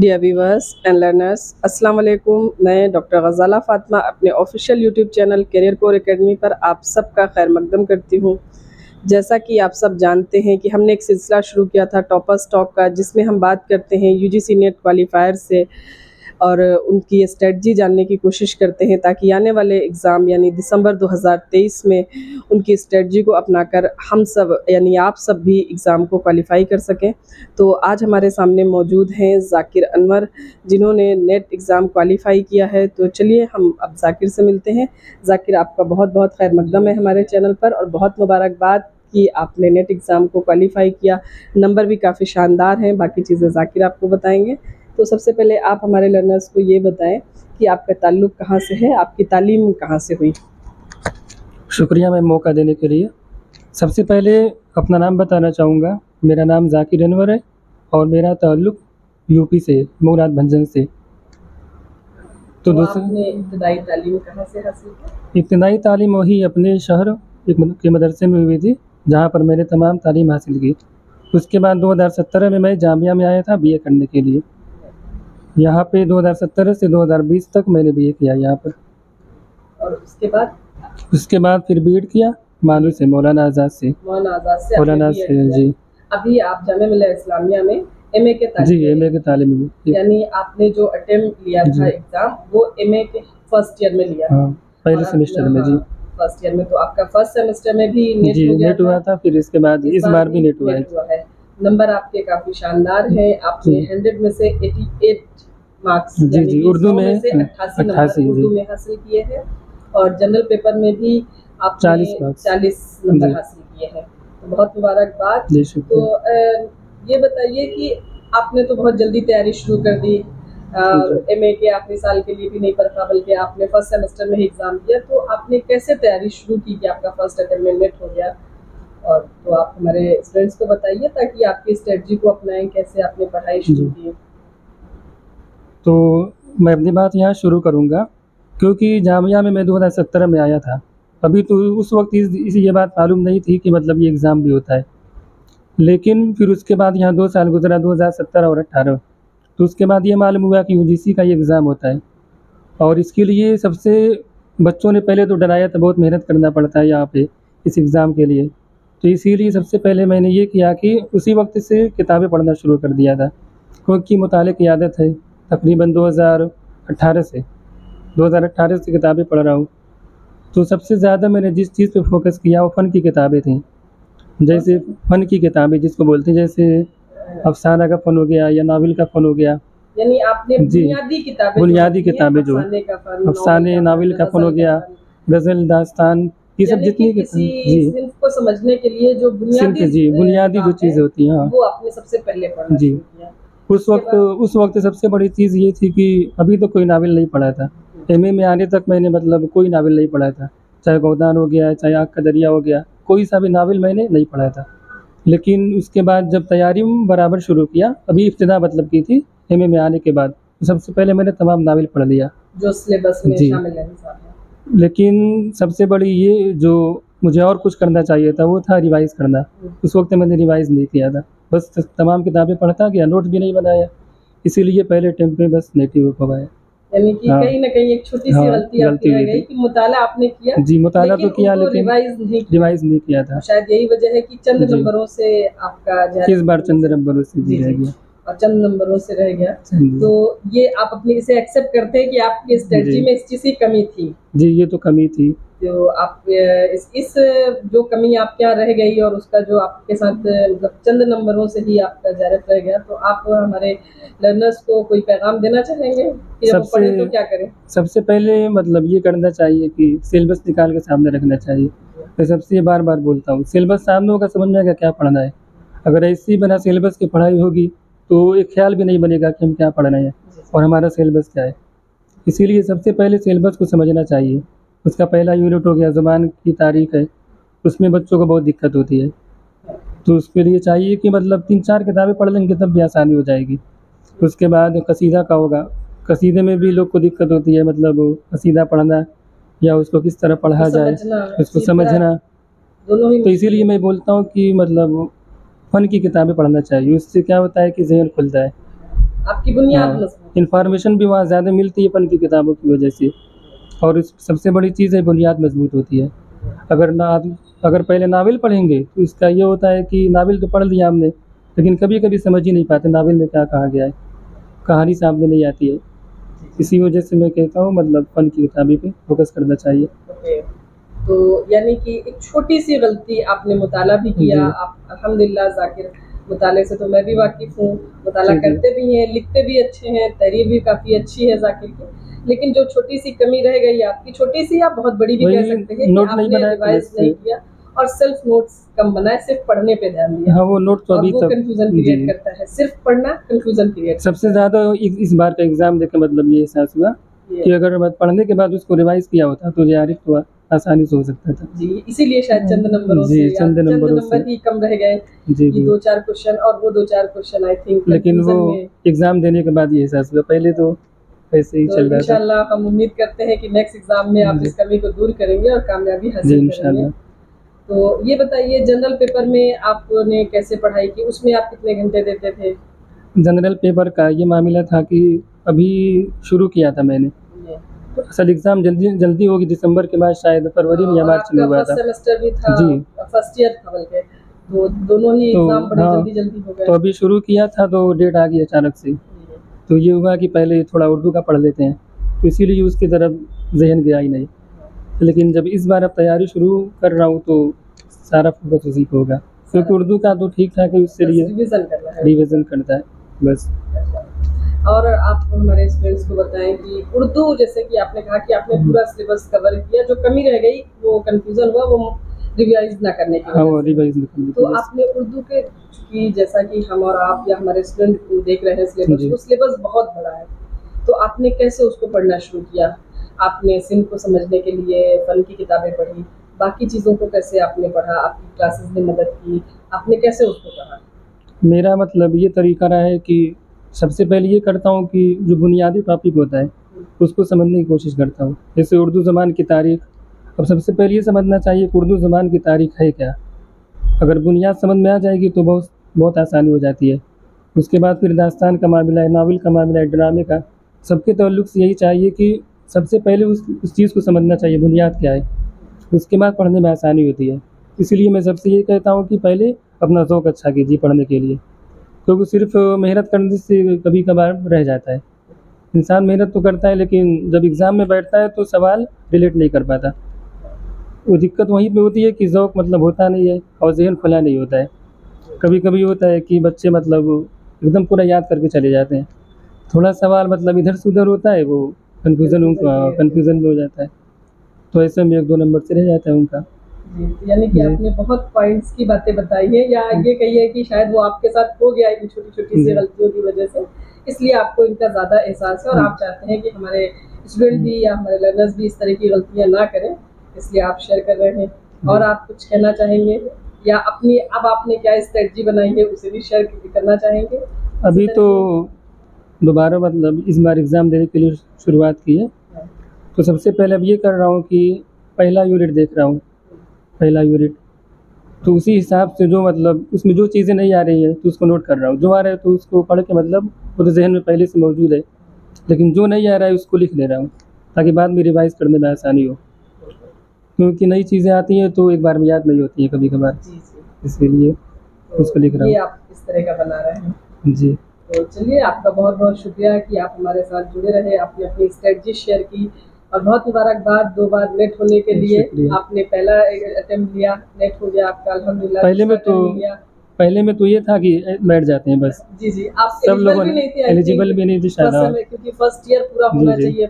Dear viewers and learners, अस्सलाम वालेकुम। मैं डॉक्टर गज़ाला फ़ातिमा अपने official YouTube channel career corps academy पर आप सबका खैर मकदम करती हूँ। जैसा कि आप सब जानते हैं कि हमने एक सिलसिला शुरू किया था टॉपर्स टॉक का, जिसमें हम बात करते हैं यूजीसी नेट क्वालिफायर से और उनकी स्ट्रेटजी जानने की कोशिश करते हैं ताकि आने वाले एग्ज़ाम यानी दिसंबर 2023 में उनकी स्ट्रेटजी को अपनाकर हम सब यानी आप सब भी एग्ज़ाम को क्वालिफाई कर सकें। तो आज हमारे सामने मौजूद हैं ज़ाकिर अनवर, जिन्होंने नेट एग्ज़ाम क्वालिफाई किया है। तो चलिए हम अब ज़ाकिर से मिलते हैं। ज़ाकिर, आपका बहुत बहुत खैर मकदम है हमारे चैनल पर और बहुत मुबारकबाद कि आपने नेट एग्ज़ाम को क्वालिफाई किया। नंबर भी काफ़ी शानदार हैं, बाकी चीज़ें ज़ाकिर आपको बताएंगे। तो सबसे पहले आप हमारे लर्नर्स को ये बताएं कि आपका ताल्लुक़ कहाँ से है, आपकी तालीम कहाँ से हुई? शुक्रिया मैम मौका देने के लिए। सबसे पहले अपना नाम बताना चाहूँगा। मेरा नाम ज़ाकिर अनवर है और मेरा ताल्लुक़ यूपी से, मुराद भंजन से। तो आपने इब्तदाई तालीम कहाँ से हासिल की? इब्तदाई तालीम वही अपने शहर के मदरसे में हुई थी, जहाँ पर मैंने तमाम तालीम हासिल की। उसके बाद 2017 में मैं जामिया में आया था बीए करने के लिए। यहाँ पे 2017 से 2020 तक मैंने बीए किया यहाँ पर। और उसके बाद फिर बीएड किया मालू से, मौलाना आज़ाद से जी। अभी आप जामिया मिल्लिया इस्लामिया में एमए के तालिब जी, एमए के तालिब में। यानी आपने जो अटेम्प्ट लिया था एग्ज़ाम वो एमए के फर्स्ट ईयर में लिया? हाँ, पहले सेमेस्टर में जी। फर्स्ट ईयर में। तो आपका फर्स्ट सेमेस्टर में भी नेट हुआ था, फिर इसके बाद इस बार भी नेट हुआ है। नंबर आपके काफ़ी शानदार हैं। आपने 100 में से 88 मार्क्स जी उर्दू में 88 नंबर उर्दू में हासिल किए हैं और जनरल पेपर में भी आपने 40 नंबर हासिल किए हैं। तो बहुत मुबारकबाद। तो ये बताइए कि आपने तो बहुत जल्दी तैयारी शुरू कर दी। एमए के आखिरी साल के लिए भी नहीं पढ़ा, बल्कि आपने फर्स्ट सेमेस्टर में ही एग्ज़ाम दिया। तो आपने कैसे तैयारी शुरू की कि आपका फर्स्ट अटेम्प्ट में नेट हो गया? और तो आप हमारे स्टूडेंट्स को बताइए ताकि आपकी स्ट्रेटजी को अपनाएं, कैसे आपने पढ़ाई शुरू की? तो मैं अपनी बात यहाँ शुरू करूँगा, क्योंकि जामिया में मैं 2017 में आया था। अभी तो उस वक्त ये बात मालूम नहीं थी कि मतलब ये एग्ज़ाम भी होता है। लेकिन फिर उसके बाद यहाँ 2 साल गुजरा, 2017 और 18। तो उसके बाद ये मालूम हुआ कि यूजीसी का ये एग्ज़ाम होता है और इसके लिए सबसे बच्चों ने पहले तो डराया था, बहुत मेहनत करना पड़ता है यहाँ पे इस एग्ज़ाम के लिए। तो इसीलिए सबसे पहले मैंने ये किया कि उसी वक्त से किताबें पढ़ना शुरू कर दिया था, क्योंकि मुताले की आदत है। तकरीबन 2018 से किताबें पढ़ रहा हूँ। तो सबसे ज़्यादा मैंने जिस चीज़ पे फोकस किया वो फ़न की किताबें थीं। जैसे फ़न की किताबें जिसको बोलते हैं, जैसे अफसाना का फ़न हो गया या नावल का फ़न हो गया। यानी आपने बुनियादी किताबें जो अफसाने, नावल का फ़न हो गया, गज़ल, दास्तान, ये सब जितनी जी को समझने के लिए जो बुनियादी जो चीज़ें होती हैं वो आपने सबसे पहले पढ़ना जी। उस वक्त सबसे बड़ी चीज़ ये थी कि अभी तो कोई नावल नहीं पढ़ा था। एमए में आने तक मैंने मतलब कोई नावल नहीं पढ़ा था, चाहे गोदान हो गया, चाहे आँख का दरिया हो गया, कोई सा भी नावल मैंने नहीं पढ़ा था। लेकिन उसके बाद जब तैयारी बराबर शुरू किया, अभी इब्तिदा मतलब की थी एमए में आने के बाद, तो सबसे पहले मैंने तमाम नावल पढ़ लिया जो सिलेबस में शामिल है। लेकिन सबसे बड़ी ये जो मुझे और कुछ करना चाहिए था वो था रिवाइज़ करना। उस वक्त मैंने रिवाइज़ नहीं किया था, बस तमाम किताबें पढ़ता गया, नोट भी नहीं बनाया, इसीलिए पहले अटेम्प्ट में बस नेटिव हो पाया। यानी कि कहीं न कहीं एक छोटी सी गलती आपकी रह गई कि मुताला आपने किया जी, मुताला तो किया लेकिन रिवाइज़ नहीं किया था। शायद यही वजह है कि चंद नंबरों से आपका इस बार चंद नंबरों से जी रह गया और चंद नंबरों से रह गया। तो ये आप अपने इसे एक्सेप्ट करते हैं कि आपकी स्ट्रेटजी में इस चीज़ की कमी थी? जी, ये तो कमी थी। जो आप इस जो कमी आपके यहाँ रह गई और उसका जो आपके साथ मतलब चंद नंबरों से ही आपका ज़ायरत रह गया, तो आप हमारे लर्नर्स को कोई पैगाम देना चाहेंगे कि जब पढ़ें तो क्या करें? सबसे पहले मतलब ये करना चाहिए कि सिलेबस निकाल के सामने रखना चाहिए। मैं सबसे बार बार बोलता हूँ, सिलेबस सामने होगा, समझ में आएगा क्या पढ़ना है। अगर ऐसी बिना सिलेबस की पढ़ाई होगी तो एक ख्याल भी नहीं बनेगा कि हम क्या पढ़ रहे हैं और हमारा सिलेबस क्या है। इसीलिए सबसे पहले सिलेबस को समझना चाहिए। उसका पहला यूनिट हो गया ज़ुबान की तारीख़ है, उसमें बच्चों को बहुत दिक्कत होती है, तो उसके लिए चाहिए कि मतलब 3-4 किताबें पढ़ लेंगे तब भी आसानी हो जाएगी। उसके बाद कसीदा का होगा, कसीदे में भी लोग को दिक्कत होती है, मतलब कसीदा पढ़ना या उसको किस तरह पढ़ा जाए, उसको समझना। तो इसीलिए मैं बोलता हूँ कि मतलब फ़न की किताबें पढ़ना चाहिए, उससे क्या होता है कि ज़हन खुलता है। आपकी बुनियाद हाँ, मजबूत। इन्फॉर्मेशन भी वहाँ ज़्यादा मिलती है अपन की किताबों की वजह से। और इस सबसे बड़ी चीज़ है, बुनियाद मजबूत होती है। अगर ना अगर पहले नावल पढ़ेंगे तो इसका ये होता है कि नावल तो पढ़ लिया हमने, लेकिन कभी कभी समझ ही नहीं पाते नावल में क्या कहा गया है, कहानी सामने नहीं आती है। इसी वजह से मैं कहता हूँ मतलब फन की किताबें पे फोकस करना चाहिए। ओके। तो यानी कि एक छोटी सी गलती, आपने मुताला भी किया, जी। आप अल्हम्दुलिल्लाह ज़ाकिर, मुताले से तो मैं भी वाकिफ़ हूँ, मुताला जी, जी। करते भी हैं, लिखते भी अच्छे हैं, तहरीर भी काफ़ी अच्छी है ज़ाकिर की। लेकिन जो छोटी सी कमी रह गई आपकी, छोटी सी या बहुत बड़ी भी कह वही सकते हैं, कि नोट नहीं आपने बनाया तो रिवाइज़ नहीं इससे। किया और सेल्फ नोट्स कम बनाए, सिर्फ पढ़ने पे ध्यान दिया। हाँ, वो नोट तो और अभी वो तक। कन्फ्यूज़न जी। क्रिएट करता है, सिर्फ पढ़ना कन्फ्यूज़न क्रिएट सबसे करता ज़्यादा इस बार का एग्ज़ाम देख के मतलब ये एहसास हुआ है। कि अगर मैं पढ़ने के बाद उसको रिवाइज़ किया होता तो जेआरएफ तो आसानी से हो सकता था। जी, इसीलिए शायद चंद नंबरों जी, से या चंद चंद नंबरों से। नंबर ही कम रह गए, जी, कि जी। 2-4 क्वेश्चन, और वो 2-4 क्वेश्चन आई थिंक लेकिन वो कन्फ्यूज़न में। एग्ज़ाम देने के बाद ये एहसास हुआ, पहले तो ऐसे ही तो चल रहा था। इंशाल्लाह हम उम्मीद करते हैं कि नेक्स्ट एग्ज़ाम में आप जी। इस कमी को दूर करेंगे और कामयाबी जी, हासिल करेंगे। इंशाल्लाह। तो ये बताइए, जनरल पेपर में आपने कैसे पढ़ाई की? उसमें आप कितने घंटे देते थे? जनरल पेपर का ये मामला था कि अभी शुरू किया था मैंने। ये असल एग्ज़ाम जल्दी जल्दी होगी, दिसंबर के बाद शायद फरवरी में या और मार्च में आपका हुआ फर्स्ट था। सेमेस्टर भी था, जी। फर्स्ट ईयर था बल्कि, तो दोनों ही तो एग्ज़ाम बड़े हाँ, जल्दी-जल्दी हो तो गए। अभी शुरू किया था तो डेट आ गई अचानक से। तो ये हुआ कि पहले थोड़ा उर्दू का पढ़ लेते हैं, तो इसीलिए उसकी तरफ ज़हन गया ही नहीं। लेकिन जब इस बार अब तैयारी शुरू कर रहा हूँ तो सारा फोकस उसी पे होगा, क्योंकि उर्दू का तो ठीक-ठाक है, उससे बस लिए रिवीज़न करना है। रिवीज़न करता है बस। और आप हमारे स्टूडेंट्स को बताएं कि उर्दू, जैसे कि आपने कहा कि आपने पूरा सिलेबस कवर किया, जो कमी रह गई, वो कंफ्यूजन हुआ, वो रिवाइज ना करने की हाँ, वो वजह से। रिवाइज़ करनी तो थी बस। आपने उर्दू के, कि जैसा कि हम और आप या हमारे स्टूडेंट देख रहे हैं सिलेबस, जी। वो सिलेबस बहुत बड़ा है, तो आपने कैसे उसको पढ़ना शुरू किया? आपने सिंध को समझने के लिए फन की किताबें पढ़ी, बाकी चीज़ों को कैसे आपने पढ़ा? आपकी क्लासेस ने मदद की, आपने कैसे उसको पढ़ा? मेरा मतलब ये तरीका रहा है कि सबसे पहले ये करता हूँ कि जो बुनियादी टॉपिक होता है उसको समझने की कोशिश करता हूँ। जैसे उर्दू ज़बान की तारीख़, अब सबसे पहले ये समझना चाहिए कि उर्दू ज़बान की तारीख़ है क्या? अगर बुनियाद समझ में आ जाएगी तो बहुत बहुत आसानी हो जाती है। उसके बाद फिर दास्तान का मामला है, नावल का मामला है, ड्रामे का, सबके ताल्लुक से यही चाहिए कि सबसे पहले उस चीज़ को समझना चाहिए बुनियाद क्या है, उसके बाद पढ़ने में आसानी होती है। इसीलिए मैं सबसे ये कहता हूँ कि पहले अपना ज़ौक़ अच्छा कीजिए पढ़ने के लिए, क्योंकि सिर्फ़ मेहनत करने से कभी-कभार रह जाता है। इंसान मेहनत तो करता है लेकिन जब एग्ज़ाम में बैठता है तो सवाल रिलेट नहीं कर पाता। वो दिक्कत वहीं पे होती है कि ज़ौक़ मतलब होता नहीं है और ज़हन खुला नहीं होता है। कभी-कभी होता है कि बच्चे मतलब एकदम पूरा याद करके चले जाते हैं। थोड़ा सवाल मतलब इधर से उधर होता है, वो कन्फ्यूज़न में हो जाता है। तो ऐसे में 1-2 नंबर से रह जाता है उनका। जी, यानी कि जी। आपने बहुत पॉइंट्स की बातें बताई हैं, या ये कहिए कि शायद वो आपके साथ हो गया इन छोटी-छोटी सी जी। गलतियों की वजह से, इसलिए आपको इनका ज़्यादा एहसास है और आप चाहते हैं कि हमारे स्टूडेंट भी या हमारे लर्नर्स भी इस तरह की गलतियाँ ना करें, इसलिए आप शेयर कर रहे हैं। और आप कुछ कहना चाहेंगे, या अपनी अब आपने क्या स्ट्रेटजी बनाई है उसे भी शेयर करना चाहेंगे? अभी इसी तो तरह दोबारा मतलब इस बार एग्ज़ाम देने के लिए शुरुआत की है। की। तो सबसे पहले अब ये कर रहा हूँ कि पहला यूनिट देख रहा हूँ, पहला यूनिट। तो उसी हिसाब से जो मतलब उसमें जो चीज़ें नहीं आ रही हैं तो उसको नोट कर रहा हूँ। जो आ रहा है तो उसको पढ़ के मतलब वो तो ज़हन में पहले से मौजूद है, लेकिन जो नहीं आ रहा है उसको लिख ले रहा हूँ, ताकि बाद में रिवाइज़ करने में आसानी हो। क्योंकि नई चीज़ें आती हैं तो एक बार में याद नहीं होती हैं कभी-कभार, जी, जी। इसीलिए उसको लिख रहा ये हूँ। आप इस तरह का बना रहे हैं। जी। तो चलिए, आपका बहुत-बहुत शुक्रिया कि आप हमारे साथ जुड़े रहे, आपने अपनी स्ट्रेटजी शेयर की, और बहुत मुबारकबाद 2 बार नेट होने के लिए। शुक्रिया। आपने पहला अटेम्प्ट लिया, नेट हो गया आपका अल्हम्दुलिल्लाह। पहले में दूसरा attempt लिया। पहले में तो ये था कि बैठ जाते हैं बस। जी, जी। आप सब एलिजिबल लोगों भी ने नहीं थे, आई एलिजिबल थिंक भी नहीं थे शायद। फर्स्ट हाँ। सेम, क्योंकि फर्स्ट ईयर पूरा जी, होना जी। चाहिए,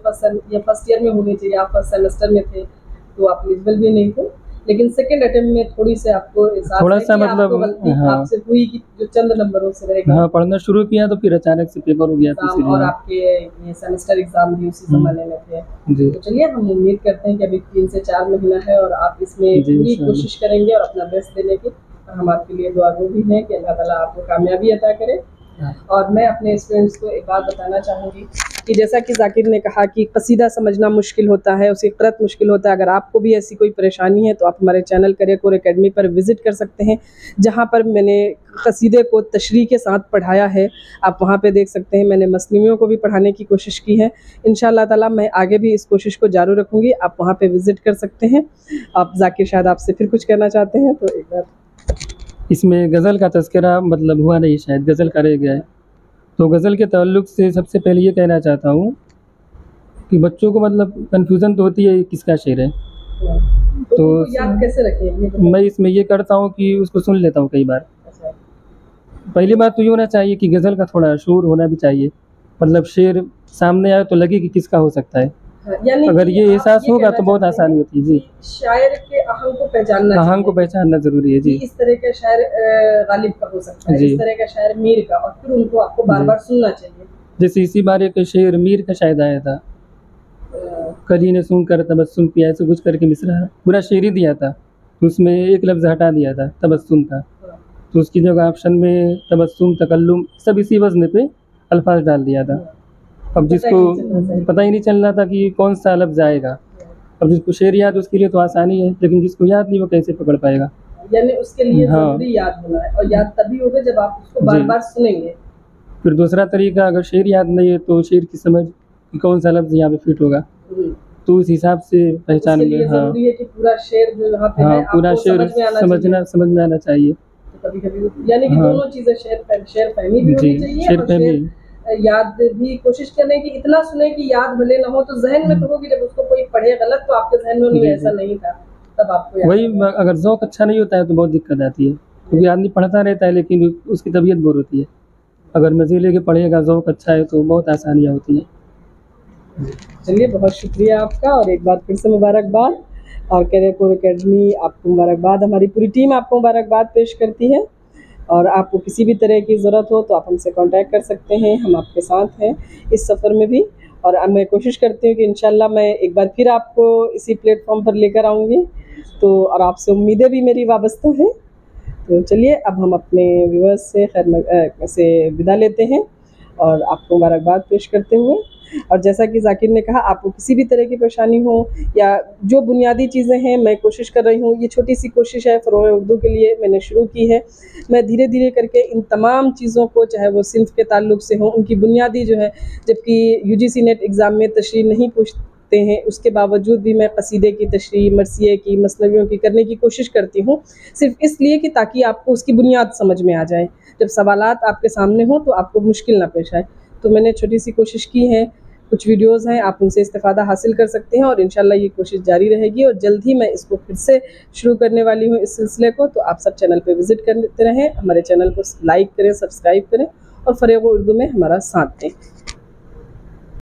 फर्स्ट ईयर में होनी चाहिए, आप फर्स्ट सेमेस्टर में थे, तो आप एलिजिबल भी नहीं थे। लेकिन सेकंड अटेम्प्ट में थोड़ी से आपको एहसास थोड़ा है सा कि आपको मतलब गलती हाँ, आपसे हुई, कि जो चंद नंबरों से रह गया हाँ, पढ़ना शुरू किया तो फिर अचानक से पेपर हो गया तो एग्ज़ाम, इसीलिए। और हाँ। आपके ये सेमेस्टर एग्ज़ाम भी उसी ज़माने में थे। जी। तो चलिए, हम उम्मीद करते हैं कि अभी 3 से 4 महीना है और आप इसमें जी, पूरी इंशाल्लाह। कोशिश करेंगे और अपना बेस्ट देने की, और हम आपके लिए दुआगो भी हैं कि अल्लाह ताला आपको कामयाबी अता करे। हाँ। और मैं अपने स्टूडेंट्स को एक बात बताना चाहूँगी कि जैसा कि जाकिर ने कहा कि कसीदा समझना मुश्किल होता है, उसकी क़िरात मुश्किल होता है। अगर आपको भी ऐसी कोई परेशानी है तो आप हमारे चैनल करियर कोर एकेडमी पर विज़िट कर सकते हैं, जहाँ पर मैंने कसीदे को तशरीह के साथ पढ़ाया है। आप वहाँ पे देख सकते हैं। मैंने मसनवियों को भी पढ़ाने की कोशिश की है। इंशाअल्लाह ताला मैं आगे भी इस कोशिश को जारी रखूँगी। आप वहाँ पे विज़िट कर सकते हैं। आप जाकिर शायद आपसे फिर कुछ कहना चाहते हैं तो एक बार। इसमें गज़ल का तज़किरा मतलब हुआ नहीं, शायद गज़ल का रह गया है। तो गज़ल के ताल्लुक़ से सबसे पहले ये कहना चाहता हूँ कि बच्चों को मतलब कन्फ्यूज़न तो होती है किसका शेर है। तो याद कैसे रखें? मैं इसमें ये करता हूँ कि उसको सुन लेता हूँ कई बार। पहली बात तो ये होना चाहिए कि गज़ल का थोड़ा शोर होना भी चाहिए, मतलब शेर सामने आए तो लगे कि किसका हो सकता है। अगर ये एहसास होगा तो बहुत आसानी होती है। जी, शायर के आहंग को पहचानना, आहंग को पहचानना ज़रूरी है। जी, इस तरह का शायर गालिब का हो सकता है, इस तरह का शायर मीर का, और फिर उनको आपको बार बार सुनना चाहिए। जैसे इसी बार एक शेर मीर का शायद आया था, कली ने सुनकर तबस्सुम किया, ऐसे कुछ करके मिसरा पूरा शेर ही दिया था, तो उसमें एक लफ्ज़ हटा दिया था तबस्सुम का, तो उसकी जगह ऑप्शन में तबस्सुम, तकल्लुम सब इसी वज़न पे अल्फाज डाल दिया था। अब जिसको पता ही नहीं चल रहा था कि कौन सा लफ्ज़ आएगा। अब जिसको शेर याद उसके लिए तो आसानी है, लेकिन जिसको याद नहीं वो कैसे पकड़ पाएगा। यानी उसके लिए ज़रूरी याद होना है, और याद तभी होगा जब आप उसको बार बार सुनेंगे। फिर दूसरा तरीका, अगर शेर याद नहीं है तो शेर की समझ कि कौन सा लफ्ज़ यहाँ पे फिट होगा, तो उस हिसाब से पहचान में। हाँ, ज़रूरी है कि पूरा शेर जो यहाँ पे है पूरा शेर समझ में आना चाहिए। कभी-कभी यानी कि दोनों चीज़ें, शेर फहमी भी होनी चाहिए और शेर याद भी कोशिश करें कि इतना सुने कि याद भले ना हो तो जहन में तो होगी। जब उसको कोई पढ़े गलत तो आपके जहन में नहीं, ऐसा नहीं था, तब आपको वही। अगर ज़ौक़ अच्छा नहीं होता है तो बहुत दिक्कत आती है, क्योंकि आदमी पढ़ता रहता है लेकिन उसकी तबीयत बोर होती है। अगर मज़े लेके पढ़ेगा, ज़ौक़ अच्छा है तो बहुत आसानियाँ होती हैं। चलिए, बहुत शुक्रिया आपका, और एक बार फिर से मुबारकबाद। और करियर कोर एकेडमी आपको मुबारकबाद, हमारी पूरी टीम आपको मुबारकबाद पेश करती है। और आपको किसी भी तरह की ज़रूरत हो तो आप हमसे कांटेक्ट कर सकते हैं, हम आपके साथ हैं इस सफ़र में भी। और अब मैं कोशिश करती हूँ कि इंशाल्लाह मैं एक बार फिर आपको इसी प्लेटफॉर्म पर लेकर आऊँगी, तो और आपसे उम्मीदें भी मेरी वाबस्ता हैं। तो चलिए, अब हम अपने व्यूअर्स से विदा लेते हैं और आपको मुबारकबाद पेश करते हुए। और जैसा कि जाकिर ने कहा, आपको किसी भी तरह की परेशानी हो या जो बुनियादी चीज़ें हैं, मैं कोशिश कर रही हूँ, ये छोटी सी कोशिश है फ़रोग़ उर्दू के लिए मैंने शुरू की है। मैं धीरे धीरे करके इन तमाम चीज़ों को, चाहे वो सिन्फ़ के ताल्लुक़ से हो, उनकी बुनियादी जो है, जबकि UGC नेट एग्ज़ाम में तशरीह नहीं पूछते हैं, उसके बावजूद भी मैं कसीदे की तशरीह, मरसिये की, मसनवियों की करने की कोशिश करती हूँ, सिर्फ़ इसलिए कि ताकि आपको उसकी बुनियाद समझ में आ जाए। जब सवालात आपके सामने हों तो आपको मुश्किल ना पेश आए। तो मैंने छोटी सी कोशिश की है, कुछ वीडियोज़ हैं, आप उनसे इस्तिफ़ादा हासिल कर सकते हैं, और इंशाल्लाह ये कोशिश जारी रहेगी। और जल्द ही मैं इसको फिर से शुरू करने वाली हूँ, इस सिलसिले को। तो आप सब चैनल पे विज़िट करते रहें, हमारे चैनल को लाइक करें, सब्सक्राइब करें, और फ़रोग़ उर्दू में हमारा साथ दें।